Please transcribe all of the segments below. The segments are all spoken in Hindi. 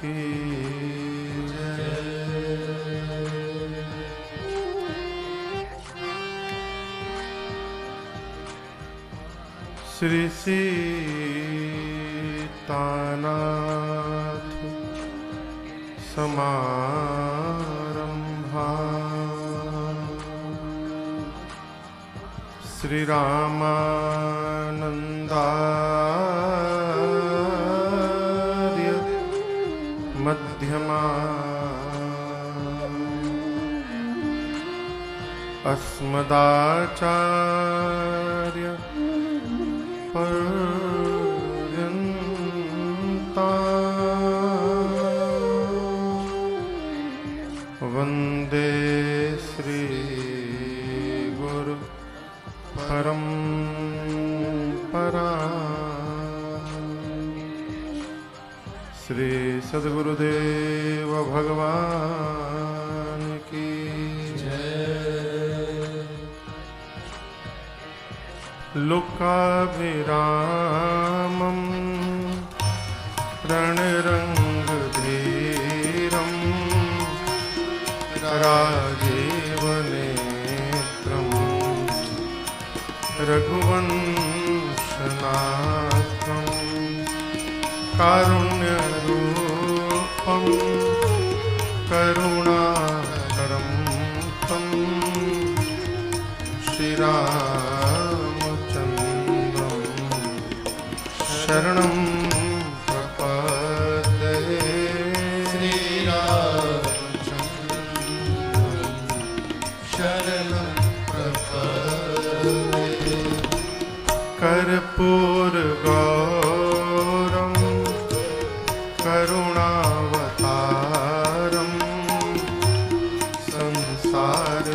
की श्री सीतानाथ समारंभा श्री रामानंदार्य मध्यमा अस्मदाचार्य पर्यन्ता वन्दे श्री गुरु परंपरा श्री सद्गुरुदेव भगवान की लोकाभिरामं रणरङ्गधीरं राजीवनेत्रं रघुवंशनाथं कारुण्यरूपं करुणाकरं तं श्रीरामचन्द्रं शरणं प्रपद्ये श्रीरामचन्द्रं शरणं प्रपद्ये कर्पूरगौरं करुणावतारं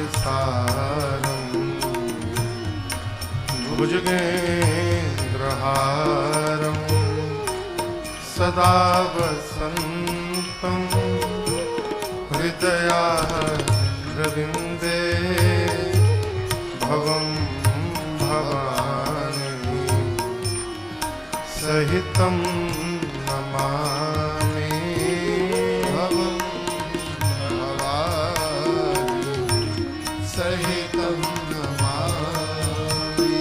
संसारसारं भुजगेन्द्रहारं सदा वसन्तं हृदयारविन्दे भवं भवानी सहितं नमामि भवं भवानी सहितं नमामि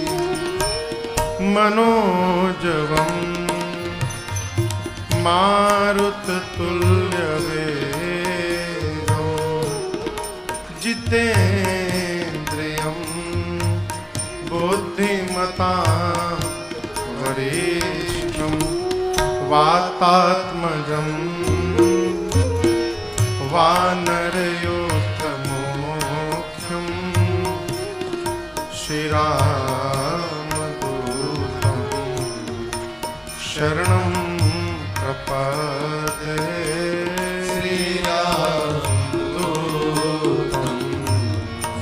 मनोजवं मारुततुल्यवेगं जितेन्द्रियं बुद्धिमतां वरिष्ठं वातात्मजं वानरयोत्तमोख्यं श्रीरामदूतं शरणं प्रपद्ये श्रीरामदूतं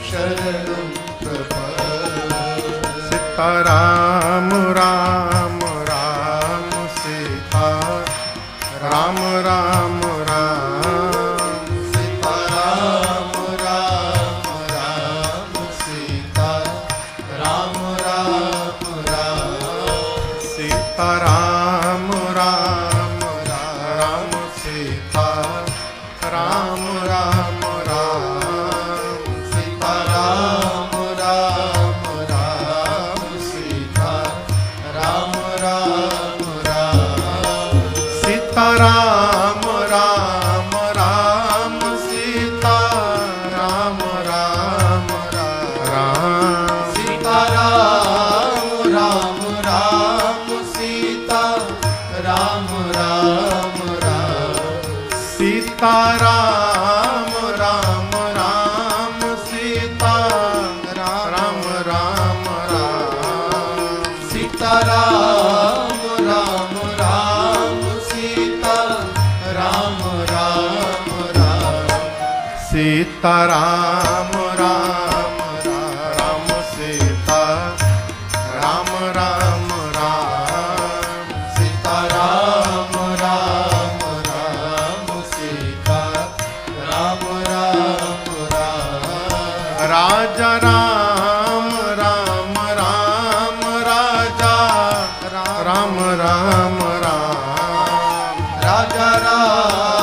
शरणं प्रपद्ये सीताराम राम राम सीता राम राम राम सीताराम राम राम सीता राम राम राम सीताराम राम राम सीता राम राम राम सीताराम राम राम सीता राम राम राम सीताराम राम राम सीता राम राम राम सीताराम राम राम सीता राम राम राम सीताराम राम राम सीता राम राम राम सीताराम राम राम सीता राम राम राम सीताराम राम राम सीता राम राम राम सीताराम राम राम सीता राम राम राम राजा राम राम राम राजा राम राम राम राजा राम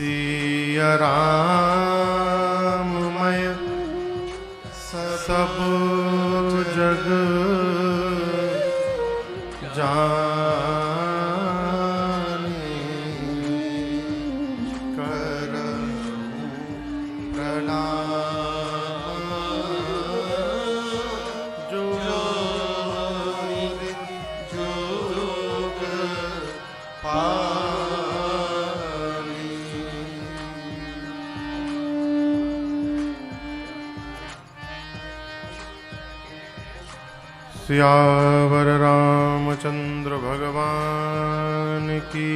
सिया राममय सब जग जाने करहूं प्रणाम जो जोग पानी। सियावर रामचंद्र भगवान की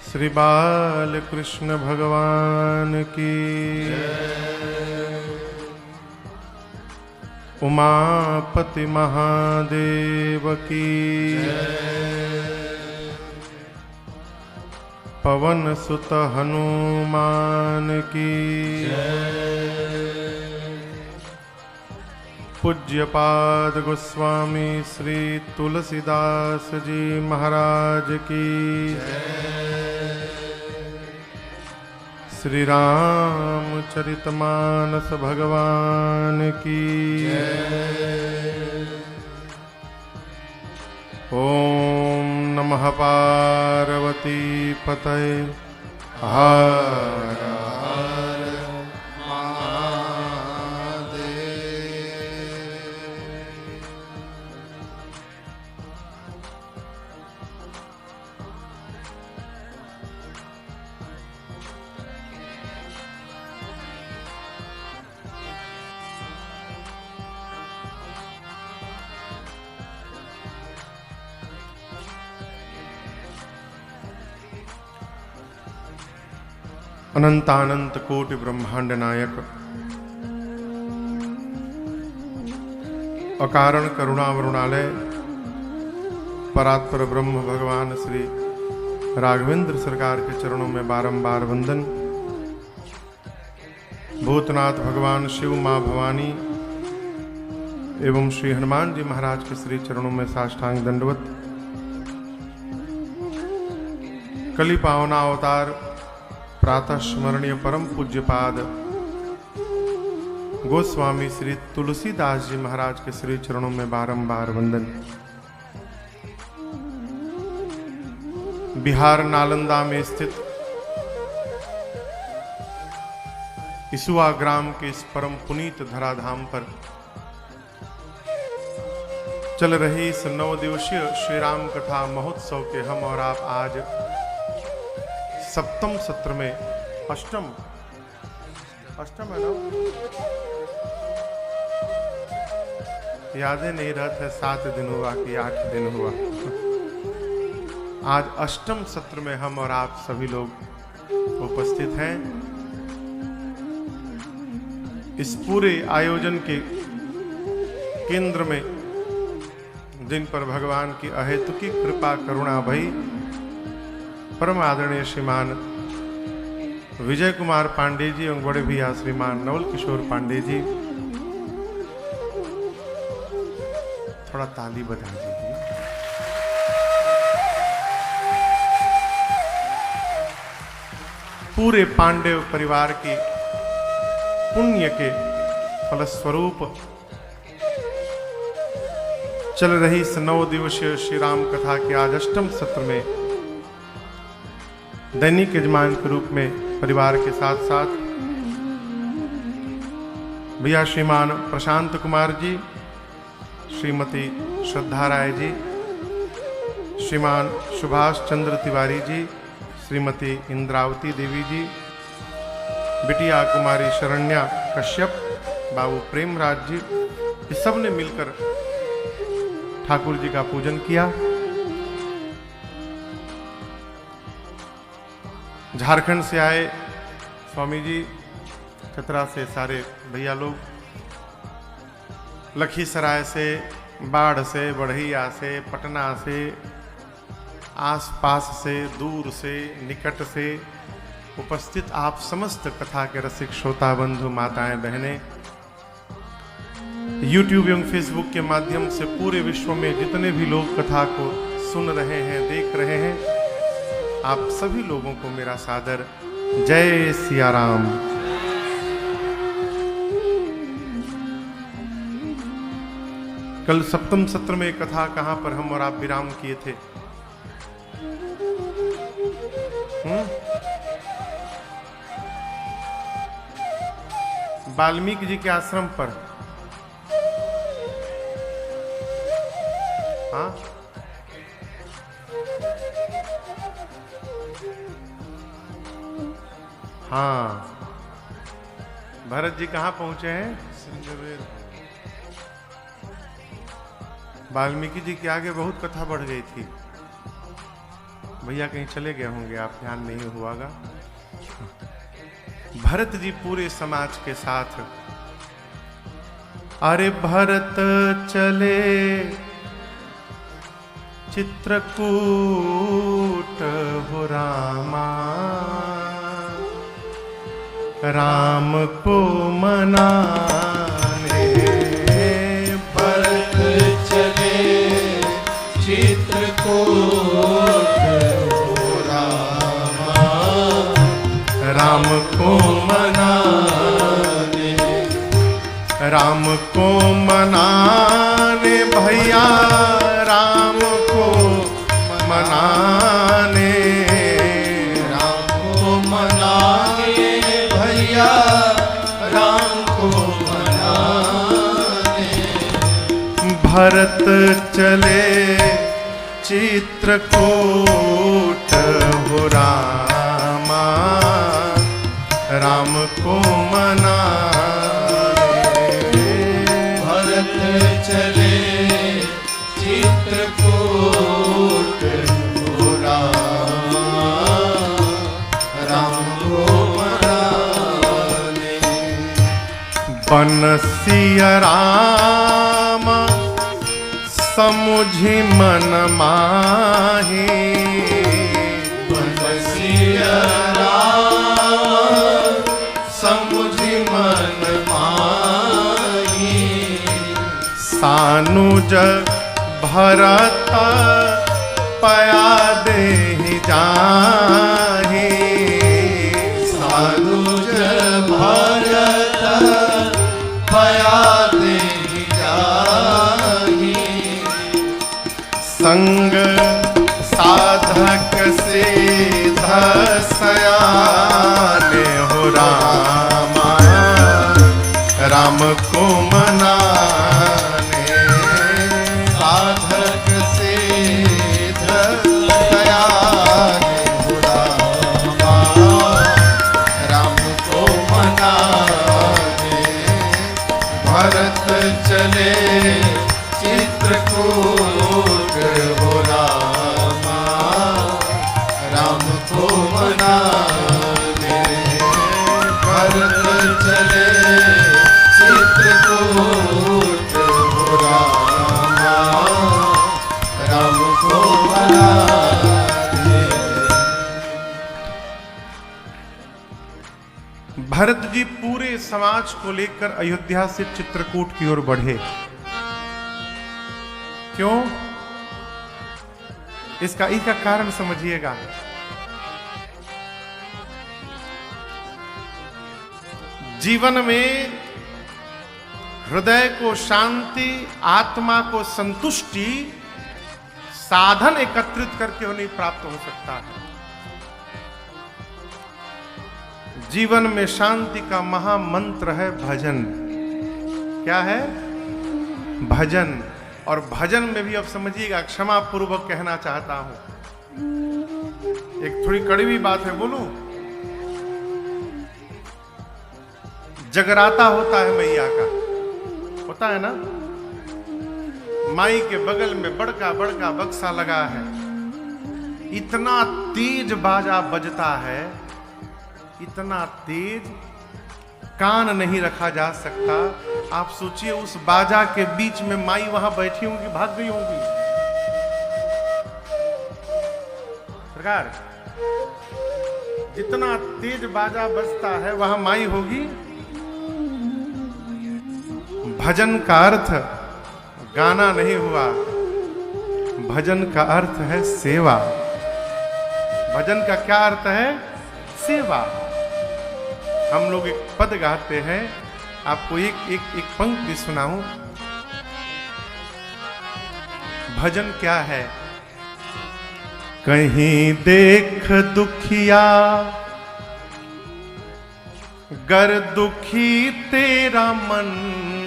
श्री बाल कृष्ण भगवान की उमापति महादेव की पवन सुत हनुमान की पूज्यपाद गोस्वामी श्री तुलसीदास जी महाराज की श्री रामचरितमानस भगवान की ओम नमः पार्वती पतये हर हर अनंतानंत कोटि ब्रह्मांड नायक अकारण करुणावरुणालय परात्पर ब्रह्म भगवान श्री राघवेंद्र सरकार के चरणों में बारंबार वंदन। भूतनाथ भगवान शिव माँ भवानी एवं श्री हनुमान जी महाराज के श्री चरणों में साष्टांग दंडवत। कली पावना अवतार प्रातः स्मरणीय परम पूज्यपाद गोस्वामी श्री तुलसीदास जी महाराज के श्री चरणों में बारंबार वंदन। बिहार नालंदा में स्थित इसुआ ग्राम के इस परम पुनीत धराधाम पर चल रही इस 9 दिवसीय श्री राम कथा महोत्सव के हम और आप आज 7वें सत्र में अष्टम है ना, यादें नहीं रहते है 7 दिन हुआ कि 8 दिन हुआ। आज 8वें सत्र में हम और आप सभी लोग उपस्थित हैं। इस पूरे आयोजन के केंद्र में जिन पर भगवान की अहेतुकी कृपा करुणा भई परम आदरणीय श्रीमान विजय कुमार पांडे जी एवं बड़े भैया श्रीमान नवल किशोर पांडे जी, थोड़ा ताली बजा दीजिए। पूरे पांडेव परिवार की पुण्य के फलस्वरूप चल रही इस 9 दिवसीय श्री राम कथा के आज 8वें सत्र में दैनिक यजमान के रूप में परिवार के साथ साथ भैया श्रीमान प्रशांत कुमार जी, श्रीमती श्रद्धा राय जी, श्रीमान सुभाष चंद्र तिवारी जी, श्रीमती इंद्रावती देवी जी, बिटिया कुमारी शरण्या कश्यप, बाबू प्रेमराज जी, इस सब ने मिलकर ठाकुर जी का पूजन किया। झारखंड से आए स्वामी जी, चतरा से सारे भैया लोग, लखीसराय से, बाढ़ से, बढ़ैया से, पटना से, आसपास से, दूर से, निकट से उपस्थित आप समस्त कथा के रसिक श्रोता बंधु माताएं बहनें, YouTube एवं फेसबुक के माध्यम से पूरे विश्व में जितने भी लोग कथा को सुन रहे हैं, देख रहे हैं, आप सभी लोगों को मेरा सादर जय सिया राम। कल सप्तम सत्र में एक कथा कहां पर हम और आप विराम किए थे? वाल्मीकि जी के आश्रम पर। हाँ, हाँ, भरत जी कहाँ पहुंचे हैं? वाल्मीकि जी के आगे बहुत कथा बढ़ गई थी। भैया कहीं चले गए होंगे, आप ध्यान नहीं हुआगा। भरत जी पूरे समाज के साथ, अरे भरत चले चित्रकूट हो रामा, राम को मनाने। भरत चले चित्रकूट हो रामा, राम को मनाने। राम को मनाने भैया, राम को मनाने। राम को मनाने भैया, राम को मनाने। भरत चले चित्रकूट हो रामा, राम को मनाने। भरत चले चित्रकूट हो रामा, राम को मनाने। बनसिया राम समुझि मन माही, बनसिया राम समुझि मन माही। सानुज भरत पया देहि जाहि, सानुज भरत पया देहि जाहि। संग साधक सिद्ध सयाने हो रामा, राम को मनाने। साधक सिद्ध सयाने हो रामा, राम को मनाने। भरत चले चित्रकूट हो रामा, राम को मनाने। भरत चले चित्रकूट हो रामा, राम को मनाने। भरत जी पूरे समाज को लेकर अयोध्या से चित्रकूट की ओर बढ़े। क्यों? इसका कारण समझिएगा। जीवन में हृदय को शांति, आत्मा को संतुष्टि साधन एकत्रित करके नहीं प्राप्त हो सकता है। जीवन में शांति का महामंत्र है भजन। क्या है? भजन। और भजन में भी अब समझिएगा, क्षमा पूर्वक कहना चाहता हूं, एक थोड़ी कड़वी बात है, बोलूं? जगराता होता है मैया का, होता है ना? माई के बगल में बड़का बड़का बक्सा लगा है, इतना तेज बाजा बजता है, इतना तेज कान नहीं रखा जा सकता। आप सोचिए उस बाजा के बीच में माई वहां बैठी होंगी, भाग गई होंगी। सरकार, जितना तेज बाजा बजता है वहां माई होगी। भजन का अर्थ गाना नहीं हुआ, भजन का अर्थ है सेवा। भजन का क्या अर्थ है? सेवा। हम लोग एक पद गाते हैं, आपको एक पंक्ति सुनाऊं। भजन क्या है? कहीं देख दुखिया, गर दुखी तेरा मन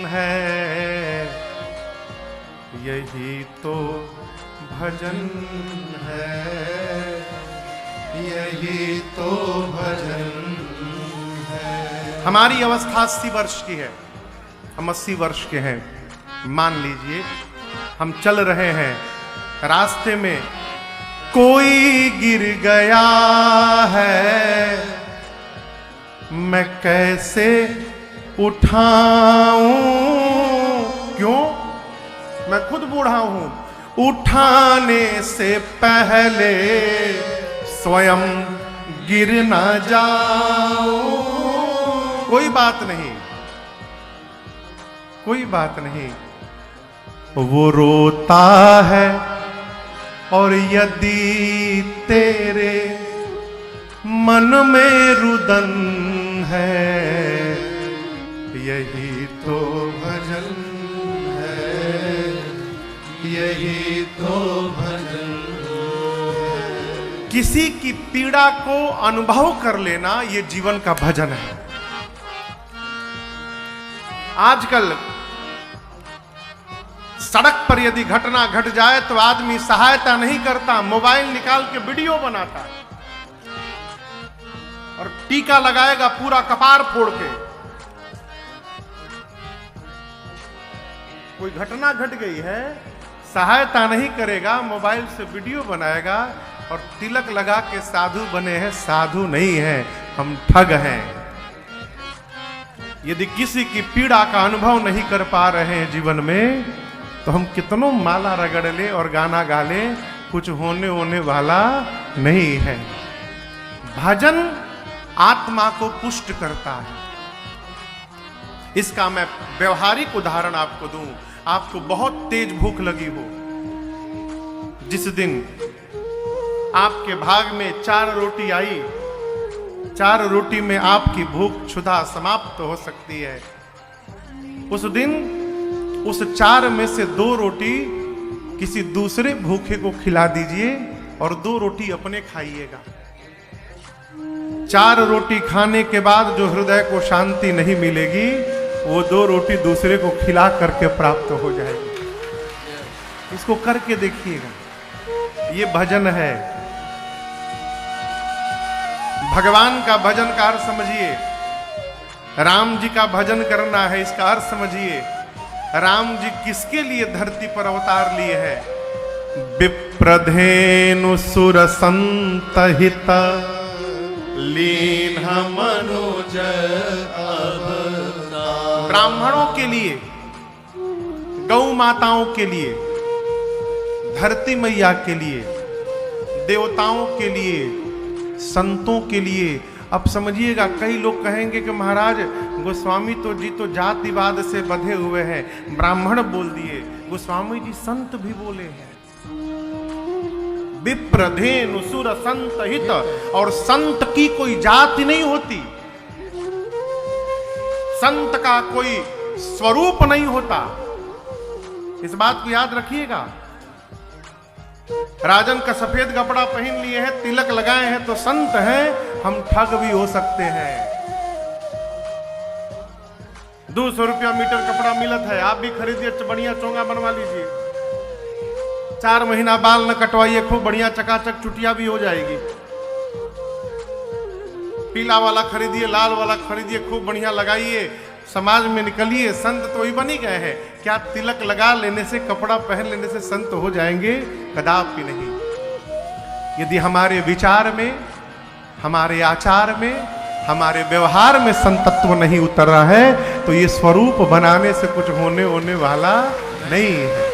है, यही तो भजन है, यही तो भजन है। हमारी अवस्था 80 वर्ष की है, हम 80 वर्ष के हैं। मान लीजिए हम चल रहे हैं, रास्ते में कोई गिर गया है, मैं कैसे उठाऊं? क्यों? मैं खुद बूढ़ा हूं। उठाने से पहले स्वयं गिर ना जाऊं। कोई बात नहीं, कोई बात नहीं। वो रोता है और यदि तेरे मन में रुदन है, यही तो भजन है, यही तो भजन है। किसी की पीड़ा को अनुभव कर लेना, ये जीवन का भजन है। आजकल सड़क पर यदि घटना घट जाए तो आदमी सहायता नहीं करता, मोबाइल निकाल के वीडियो बनाता है और टीका लगाएगा पूरा कपार फोड़ के। कोई घटना घट गई है, सहायता नहीं करेगा, मोबाइल से वीडियो बनाएगा और तिलक लगा के साधु बने हैं। साधु नहीं है, हम ठग हैं। यदि किसी की पीड़ा का अनुभव नहीं कर पा रहे हैं जीवन में, तो हम कितनों माला रगड़ ले और गाना गा ले, कुछ होने वाला नहीं है। भजन आत्मा को पुष्ट करता है। इसका मैं व्यवहारिक उदाहरण आपको दूं। आपको बहुत तेज भूख लगी हो, जिस दिन आपके भाग में 4 रोटी आई, 4 रोटी में आपकी भूख क्षुधा समाप्त हो सकती है। उस दिन उस 4 में से 2 रोटी किसी दूसरे भूखे को खिला दीजिए और 2 रोटी अपने खाइएगा। 4 रोटी खाने के बाद जो हृदय को शांति नहीं मिलेगी, वो 2 रोटी दूसरे को खिला करके प्राप्त हो जाएगी। इसको करके देखिएगा, ये भजन है। भगवान का भजन का अर्थ समझिए। राम जी का भजन करना है, इसका अर्थ समझिए। राम जी किसके लिए धरती पर अवतार लिए हैं? विप्रधेनु सुर संत हित लीन मनुज अवतार। ब्राह्मणों के लिए, गौ माताओं के लिए, धरती मैया के लिए, देवताओं के लिए, संतों के लिए। अब समझिएगा, कई लोग कहेंगे कि महाराज गोस्वामी तो जी तो जातिवाद से बंधे हुए हैं, ब्राह्मण बोल दिए। गोस्वामी जी संत भी बोले हैं। विप्रधेनु सुर संत हित, और संत की कोई जाति नहीं होती, संत का कोई स्वरूप नहीं होता। इस बात को याद रखिएगा। राजन का सफेद कपड़ा पहन लिए हैं, तिलक लगाए हैं तो संत हैं। हम ठग भी हो सकते हैं। 200 रुपया मीटर कपड़ा मिलत है, आप भी खरीदिए, बढ़िया चोंगा बनवा लीजिए। 4 महीना बाल न कटवाइए, खूब बढ़िया चकाचक चुटिया भी हो जाएगी। पीला वाला खरीदिए, लाल वाला खरीदिए, खूब बढ़िया लगाइए, समाज में निकलिए। संत तो ही बन ही गए हैं। क्या तिलक लगा लेने से, कपड़ा पहन लेने से संत हो जाएंगे? कदापि नहीं। यदि हमारे विचार में, हमारे आचार में, हमारे व्यवहार में संतत्व नहीं उतर रहा है, तो ये स्वरूप बनाने से कुछ होने वाला नहीं है।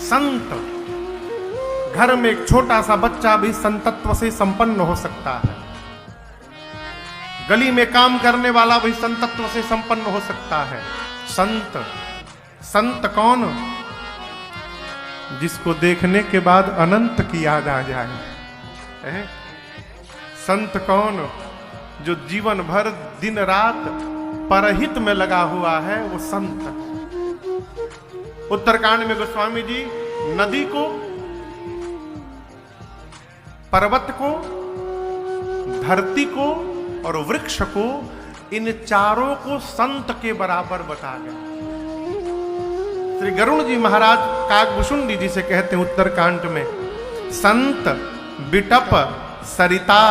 संत, घर में एक छोटा सा बच्चा भी संतत्व से संपन्न हो सकता है। गली में काम करने वाला भी संतत्व से संपन्न हो सकता है। संत, संत कौन? जिसको देखने के बाद अनंत की याद आ जाए। है? संत कौन? जो जीवन भर दिन रात परहित में लगा हुआ है, वो संत। उत्तरकांड में गोस्वामी जी नदी को, पर्वत को, धरती को और वृक्ष को, इन चारों को संत के बराबर बता गए। श्री गरुण जी महाराज काकभूषुंडी जी से कहते हैं उत्तरकांड में, संत, बिटप, सरिता,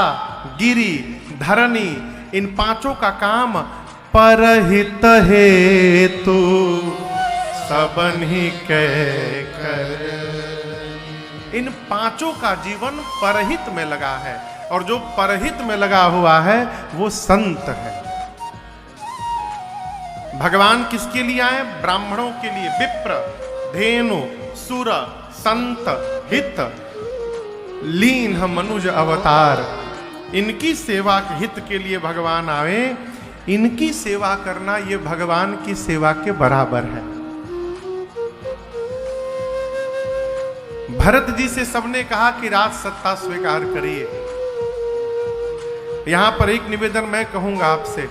गिरी, धरणी, इन पांचों का काम परहित हेतु सबन्ही कह कर। इन पांचों का जीवन परहित में लगा है, और जो परहित में लगा हुआ है वो संत है। भगवान किसके लिए आए? ब्राह्मणों के लिए। विप्र, धेनु, सुर, संत, हित, लीन मनुज अवतार, इनकी सेवा के हित के लिए भगवान आए। इनकी सेवा करना ये भगवान की सेवा के बराबर है। भरत जी से सबने कहा कि राज सत्ता स्वीकार करिए। यहां पर एक निवेदन मैं कहूंगा आपसे,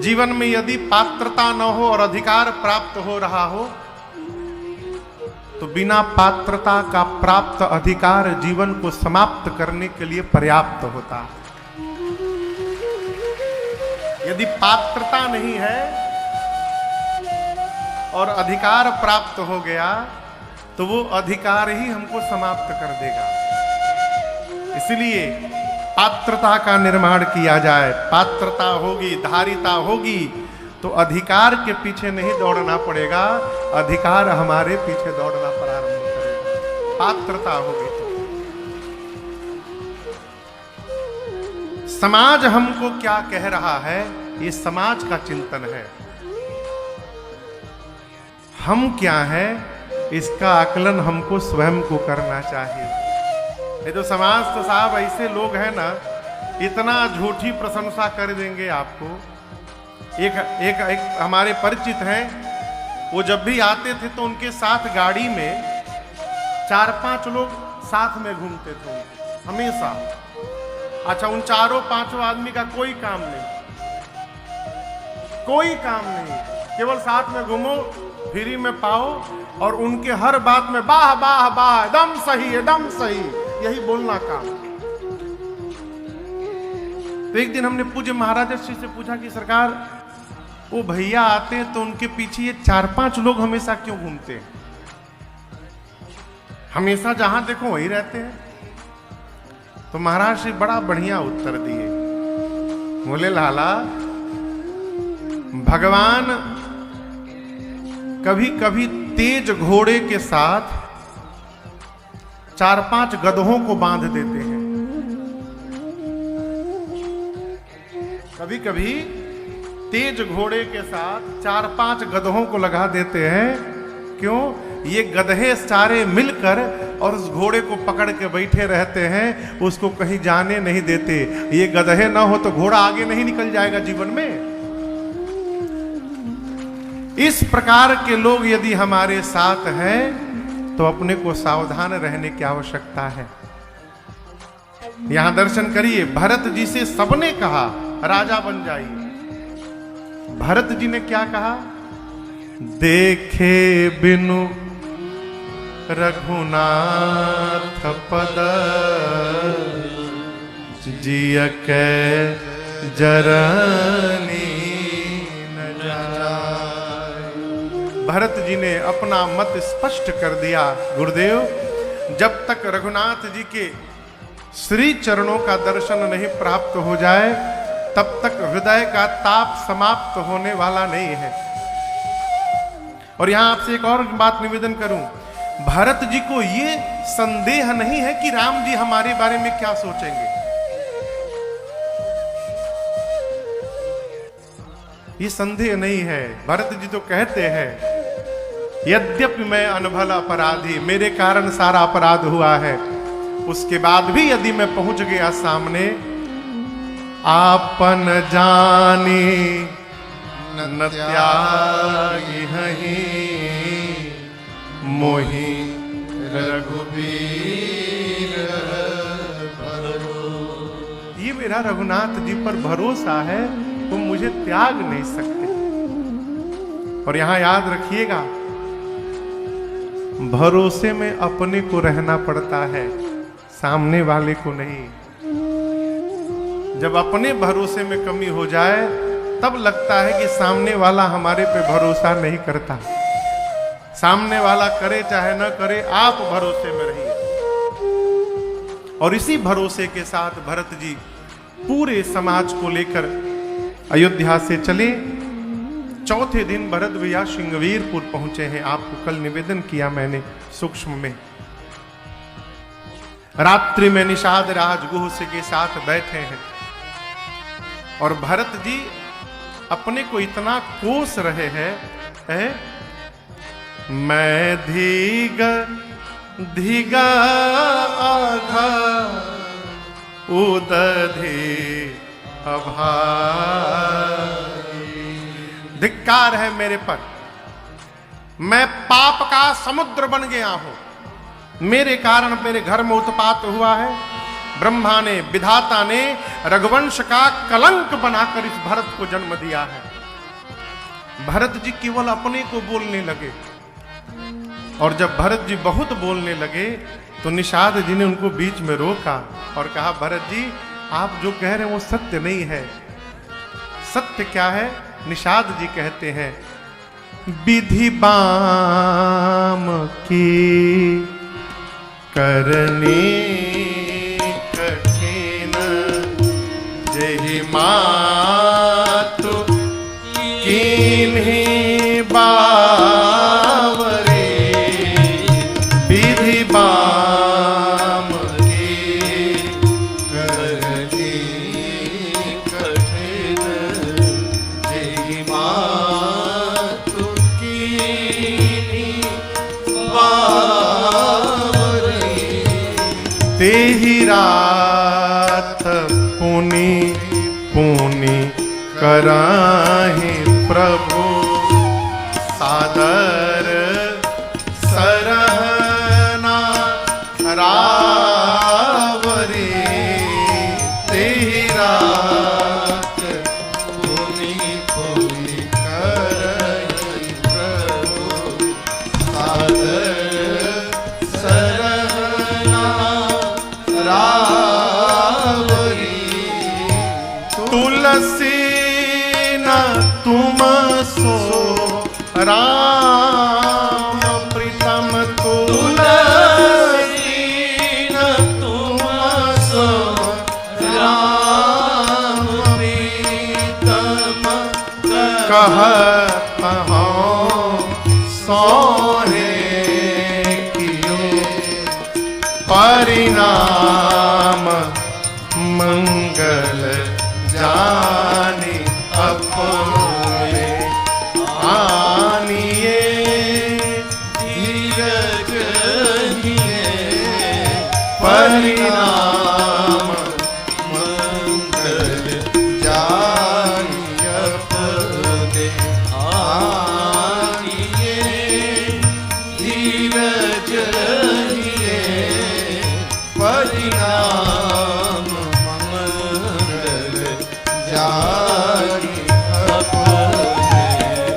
जीवन में यदि पात्रता न हो और अधिकार प्राप्त हो रहा हो, तो बिना पात्रता का प्राप्त अधिकार जीवन को समाप्त करने के लिए पर्याप्त होता है। यदि पात्रता नहीं है और अधिकार प्राप्त हो गया, तो वो अधिकार ही हमको समाप्त कर देगा। इसलिए पात्रता का निर्माण किया जाए। पात्रता होगी, धारिता होगी, तो अधिकार के पीछे नहीं दौड़ना पड़ेगा, अधिकार हमारे पीछे दौड़ना प्रारंभ करेगा। पात्रता होगी तो। समाज हमको क्या कह रहा है, ये समाज का चिंतन है। हम क्या हैं, इसका आकलन हमको स्वयं को करना चाहिए। ये तो समाज तो साहब ऐसे लोग हैं ना, इतना झूठी प्रशंसा कर देंगे आपको। एक हमारे परिचित हैं, वो जब भी आते थे तो उनके साथ गाड़ी में 4-5 लोग साथ में घूमते थे हमेशा। अच्छा, उन 4-5 आदमी का कोई काम नहीं, कोई काम नहीं, केवल साथ में घूमो, फ्री में पाओ, और उनके हर बात में वाह वाह वाह, एकदम सही, एकदम सही, यही बोलना काम। तो एक दिन हमने पूज्य महाराज श्री से पूछा कि सरकार, वो भैया आते हैं तो उनके पीछे ये 4-5 लोग हमेशा क्यों घूमते हैं? हमेशा जहां देखो वही रहते हैं। तो महाराज श्री बड़ा बढ़िया उत्तर दिए। बोले, लाला, भगवान कभी कभी तेज घोड़े के साथ 4-5 गधों को बांध देते हैं। कभी कभी तेज घोड़े के साथ 4-5 गधों को लगा देते हैं। क्यों? ये गधे सारे मिलकर और उस घोड़े को पकड़ के बैठे रहते हैं, उसको कहीं जाने नहीं देते। ये गधे ना हो तो घोड़ा आगे नहीं निकल जाएगा जीवन में। इस प्रकार के लोग यदि हमारे साथ हैं तो अपने को सावधान रहने की आवश्यकता है। यहां दर्शन करिए, भरत जी से सबने कहा राजा बन जाइए। भरत जी ने क्या कहा? देखे बिनु रघुनाथ पद, जिय के जरनी न जाय। भरत जी ने अपना मत स्पष्ट कर दिया। गुरुदेव, जब तक रघुनाथ जी के श्री चरणों का दर्शन नहीं प्राप्त हो जाए, तब तक हृदय का ताप समाप्त होने वाला नहीं है। और यहां आपसे एक और बात निवेदन करूं, भरत जी को ये संदेह नहीं है कि राम जी हमारे बारे में क्या सोचेंगे। ये संदेह नहीं है। भरत जी तो कहते हैं, यद्यपि मैं अनभल अपराधी, मेरे कारण सारा अपराध हुआ है, उसके बाद भी यदि मैं पहुंच गया सामने, आपन जानी न त्यागी हहीं, मोहि रघुबीर ये मेरा रघुनाथ जी पर भरोसा है, वो मुझे त्याग नहीं सकते। और यहां याद रखिएगा, भरोसे में अपने को रहना पड़ता है, सामने वाले को नहीं। जब अपने भरोसे में कमी हो जाए तब लगता है कि सामने वाला हमारे पे भरोसा नहीं करता। सामने वाला करे चाहे न करे, आप भरोसे में रहिए। और इसी भरोसे के साथ भरत जी पूरे समाज को लेकर अयोध्या से चले। चौथे दिन भरत भैया श्रृंगवीरपुर पहुंचे हैं। आपको कल निवेदन किया मैंने सूक्ष्म में। रात्रि में निषाद राज गुह के साथ बैठे हैं और भरत जी अपने को इतना कोस रहे हैं, मैं धीगा आघा उदधि अभाई। धिक्कार है मेरे पर, मैं पाप का समुद्र बन गया हूं। मेरे कारण मेरे घर में उत्पात हुआ है। ब्रह्मा ने, विधाता ने रघुवंश का कलंक बनाकर इस भरत को जन्म दिया है। भरत जी केवल अपने को बोलने लगे और जब भरत जी बहुत बोलने लगे तो निषाद जी ने उनको बीच में रोका और कहा, भरत जी आप जो कह रहे हैं वो सत्य नहीं है। सत्य क्या है? निषाद जी कहते हैं, विधि बाम की करनी कठिन, जहि मातु कीन्ही बावरे। विधि बाम की करनी कठिन, जहि मातु कीन्ही बावरे। तेहि रात पुनि पुनि कराहि प्रभु, सादर सरहना रावरी। तेहि रात पुनि पुनि कराहि प्रभु, सादर सरहना रावरी। तुलसी न तुम सो राम प्रीतम, तुलसी न तुम सो राम प्रीतम, कहत हूँ सोहे कियो परिणाम मंगल जानी अपने आनिए। धीरज परिणाम मंगल जानी अपने आनिए। धीरज परिणाम मंगल जानी अपने।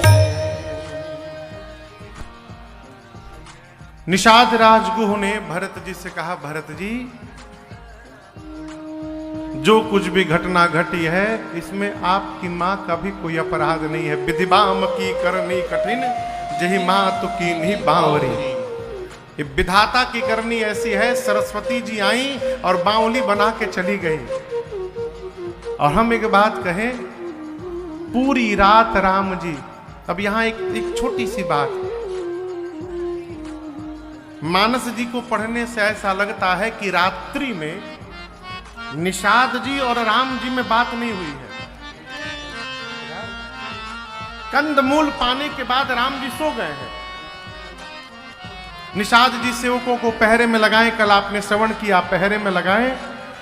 निषाद राजगुह ने भरत जी से कहा, भरत जी जो कुछ भी घटना घटी है इसमें आपकी माँ का भी कोई अपराध नहीं है। विधिबाम की करनी कठिन, जही माँ तो की नहीं बावरी। ये विधाता की करनी ऐसी है, सरस्वती जी आई और बावली बना के चली गई। और हम एक बात कहें, पूरी रात राम जी, अब यहां एक छोटी सी बात, मानस जी को पढ़ने से ऐसा लगता है कि रात्रि में निषाद जी और राम जी में बात नहीं हुई है। कंदमूल पाने के बाद राम जी सो गए हैं। निषाद जी सेवकों को पहरे में लगाए, कल आपने श्रवण किया, पहरे में लगाए।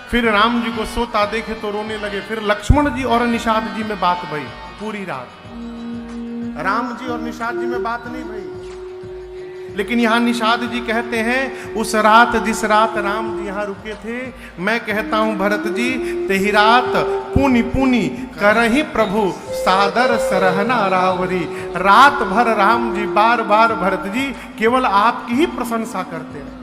फिर राम जी को सोता देखे तो रोने लगे। फिर लक्ष्मण जी और निषाद जी में बात भई पूरी रात। राम जी और निषाद जी में बात नहीं भई, लेकिन यहाँ निषाद जी कहते हैं उस रात जिस रात राम जी यहाँ रुके थे, मैं कहता हूँ भरत जी, तेही रात पुनि पुनि करहि प्रभु सादर सरहना रावरी। रात भर राम जी बार बार भरत जी केवल आपकी ही प्रशंसा करते हैं।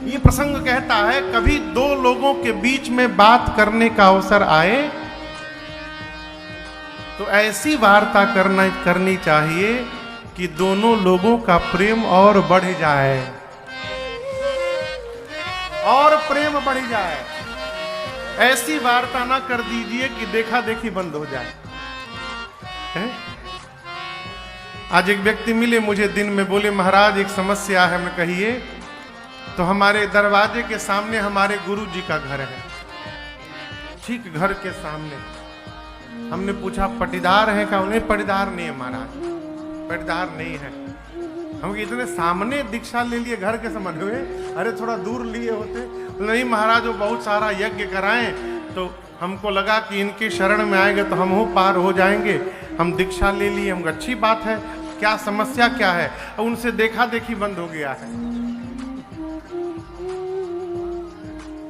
ये प्रसंग कहता है कभी दो लोगों के बीच में बात करने का अवसर आए तो ऐसी वार्ता करनी चाहिए कि दोनों लोगों का प्रेम और बढ़ जाए, और प्रेम बढ़ जाए। ऐसी वार्ता ना कर दीजिए कि देखा देखी बंद हो जाए। है? आज एक व्यक्ति मिले मुझे दिन में, बोले महाराज एक समस्या है। मैं कहिए। तो हमारे दरवाजे के सामने हमारे गुरु जी का घर है, ठीक घर के सामने। हमने पूछा पटीदार है क्या? उन्हें पटीदार नहीं है महाराज, पटीदार नहीं है। हम इतने सामने दीक्षा ले लिए घर के समझ हुए, अरे थोड़ा दूर लिए होते। नहीं महाराज वो बहुत सारा यज्ञ कराएं तो हमको लगा कि इनकी शरण में आएंगे तो हम पार हो जाएंगे, हम दीक्षा ले लिए। हम अच्छी बात है, क्या समस्या क्या है? उनसे देखा देखी बंद हो गया है,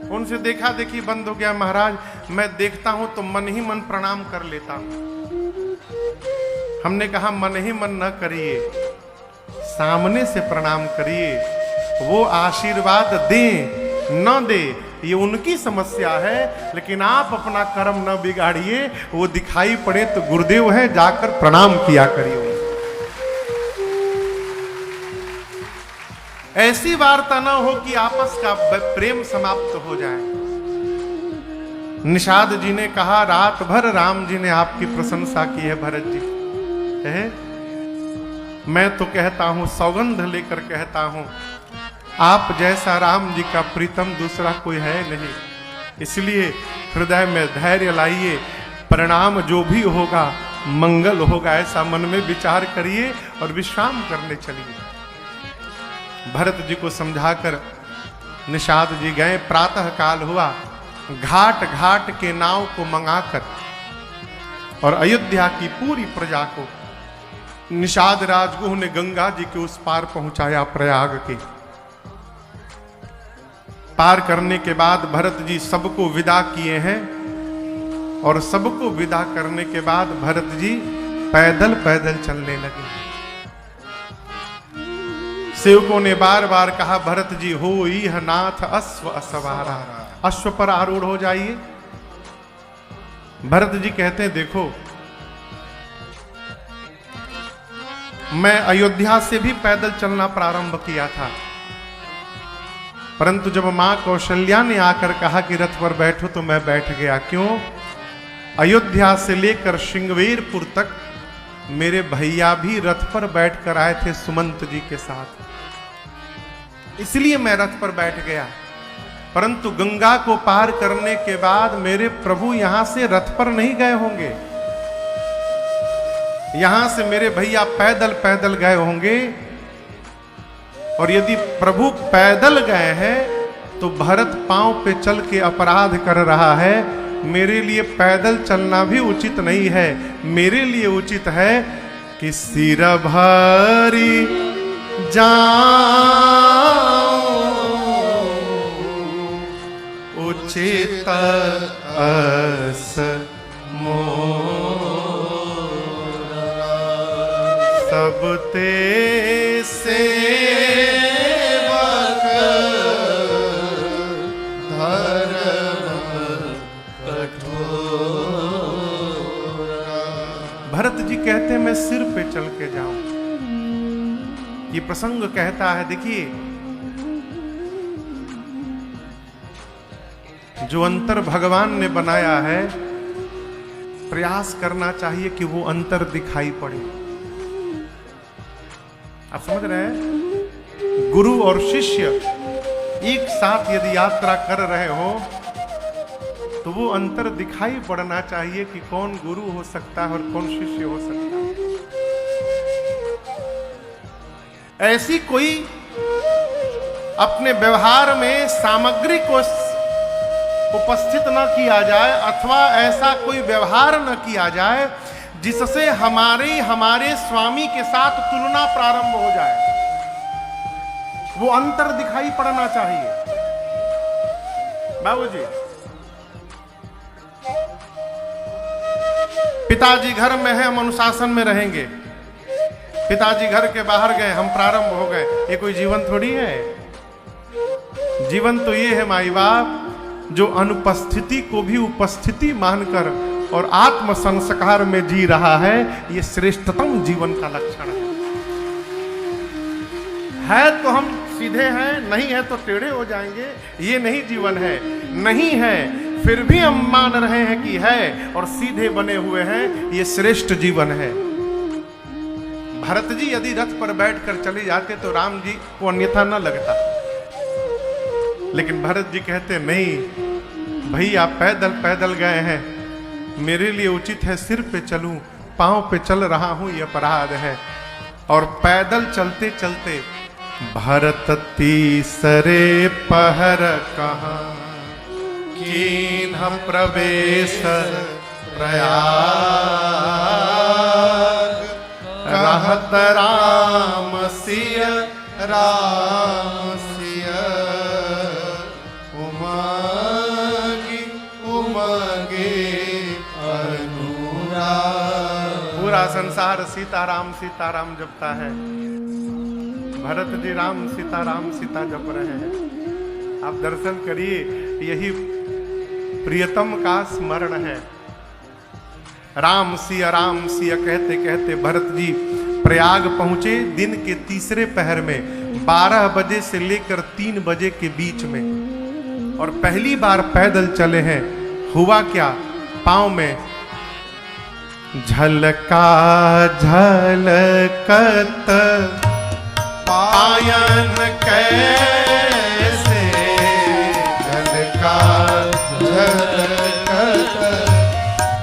उनसे देखा देखी बंद हो गया। महाराज मैं देखता हूं तो मन ही मन प्रणाम कर लेता हूं। हमने कहा मन ही मन न करिए, सामने से प्रणाम करिए। वो आशीर्वाद दे न दे ये उनकी समस्या है, लेकिन आप अपना कर्म न बिगाड़िए। वो दिखाई पड़े तो गुरुदेव है, जाकर प्रणाम किया करिए। ऐसी वार्ता ना हो कि आपस का प्रेम समाप्त हो जाए। निषाद जी ने कहा रात भर राम जी ने आपकी प्रशंसा की है भरत जी। है? मैं तो कहता हूं, सौगंध लेकर कहता हूं, आप जैसा राम जी का प्रीतम दूसरा कोई है नहीं। इसलिए हृदय में धैर्य लाइए, परिणाम जो भी होगा मंगल होगा, ऐसा मन में विचार करिए और विश्राम करने चलिए। भरत जी को समझाकर निषाद जी गए। प्रातः काल हुआ, घाट घाट के नाव को मंगाकर और अयोध्या की पूरी प्रजा को निषाद राजगुह ने गंगा जी के उस पार पहुंचाया। प्रयाग के पार करने के बाद भरत जी सबको विदा किए हैं, और सबको विदा करने के बाद भरत जी पैदल पैदल चलने लगे। सेवकों ने बार बार कहा भरत जी हो यह नाथ अश्व असवारा, अश्व पर आरूढ़ हो जाइए। भरत जी कहते हैं देखो मैं अयोध्या से भी पैदल चलना प्रारंभ किया था, परंतु जब मां कौशल्या ने आकर कहा कि रथ पर बैठो तो मैं बैठ गया। क्यों? अयोध्या से लेकर श्रृंगवेरपुर तक मेरे भैया भी रथ पर बैठ कर आए थे सुमंत जी के साथ, इसलिए मैं रथ पर बैठ गया। परंतु गंगा को पार करने के बाद मेरे प्रभु यहां से रथ पर नहीं गए होंगे, यहां से मेरे भैया पैदल पैदल गए होंगे। और यदि प्रभु पैदल गए हैं तो भरत पांव पे चल के अपराध कर रहा है। मेरे लिए पैदल चलना भी उचित नहीं है, मेरे लिए उचित है कि सिर भारी जाऊं उचित अस मोरा, सब ते सेवक भरत जी कहते हैं मैं सिर पे चल के जाऊं। ये प्रसंग कहता है देखिए जो अंतर भगवान ने बनाया है, प्रयास करना चाहिए कि वो अंतर दिखाई पड़े। आप समझ रहे हैं? गुरु और शिष्य एक साथ यदि यात्रा कर रहे हो तो वो अंतर दिखाई पड़ना चाहिए कि कौन गुरु हो सकता है और कौन शिष्य हो सकता है। ऐसी कोई अपने व्यवहार में सामग्री को उपस्थित न किया जाए अथवा ऐसा कोई व्यवहार न किया जाए जिससे हमारे स्वामी के साथ तुलना प्रारंभ हो जाए। वो अंतर दिखाई पड़ना चाहिए। बाबूजी, पिताजी घर में है, हम अनुशासन में रहेंगे। पिताजी घर के बाहर गए, हम प्रारंभ हो गए, ये कोई जीवन थोड़ी है। जीवन तो ये है माई बाप जो अनुपस्थिति को भी उपस्थिति मानकर और आत्म संस्कार में जी रहा है, ये श्रेष्ठतम जीवन का लक्षण है तो हम सीधे हैं, नहीं है तो टेढ़े हो जाएंगे, ये नहीं जीवन है। नहीं है फिर भी हम मान रहे हैं कि है और सीधे बने हुए हैं, ये श्रेष्ठ जीवन है। भरत जी यदि रथ पर बैठकर चले जाते तो राम जी को अन्यथा न लगता, लेकिन भरत जी कहते नहीं भाई, आप पैदल पैदल गए हैं, मेरे लिए उचित है सिर पे चलूं, पांव पे चल रहा हूं, ये अपराध है। और पैदल चलते चलते भरत तीसरे पहर कहाँ कीन्ह प्रवेश प्रयाग, कहत राम सिय राम सिय उमगी उमगे अनुराग। पूरा संसार सीताराम सीताराम जपता है, भरत जी राम सीता जप रहे हैं। आप दर्शन करिए, यही प्रियतम का स्मरण है। राम सिया कहते कहते भरत जी प्रयाग पहुंचे दिन के तीसरे पहर में, 12 बजे से लेकर 3 बजे के बीच में, और पहली बार पैदल चले हैं। हुआ क्या, पांव में झलका झलकत पायन कैसे, झलका झलकत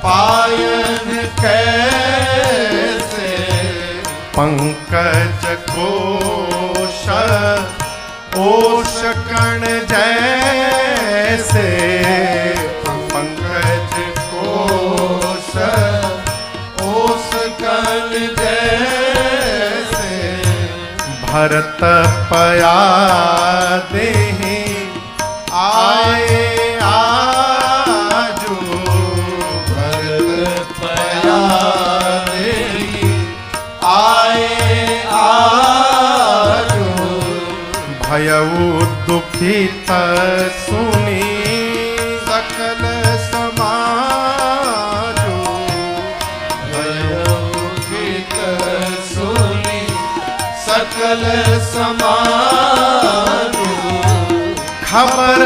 पायन कैसे, पंकज कोश ओश कण जैसे, पंकज कोश ओस कण जैसे, भरत पया देहि आए आजू, भरत पया देहि आए आजू, भयउ दुखित सुनी सकल समाजो, भयउखित सुनी सकल समाजो, खबर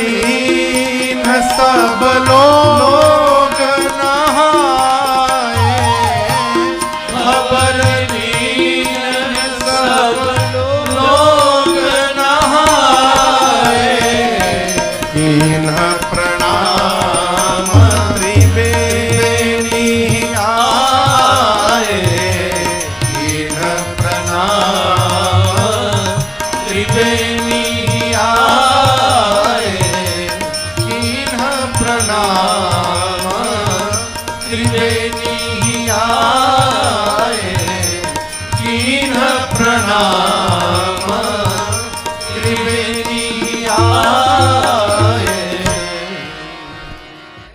लीन सब लोग नहाए, खबर लीन सब लोग नहाए, कीन्ह प्रणाम त्रिवेणी आए, कीन्ह प्रणाम त्रिवेणी आए, कीन्ह प्रणाम त्रिवेणी आए, कीन्ह प्रणाम त्रिवेणी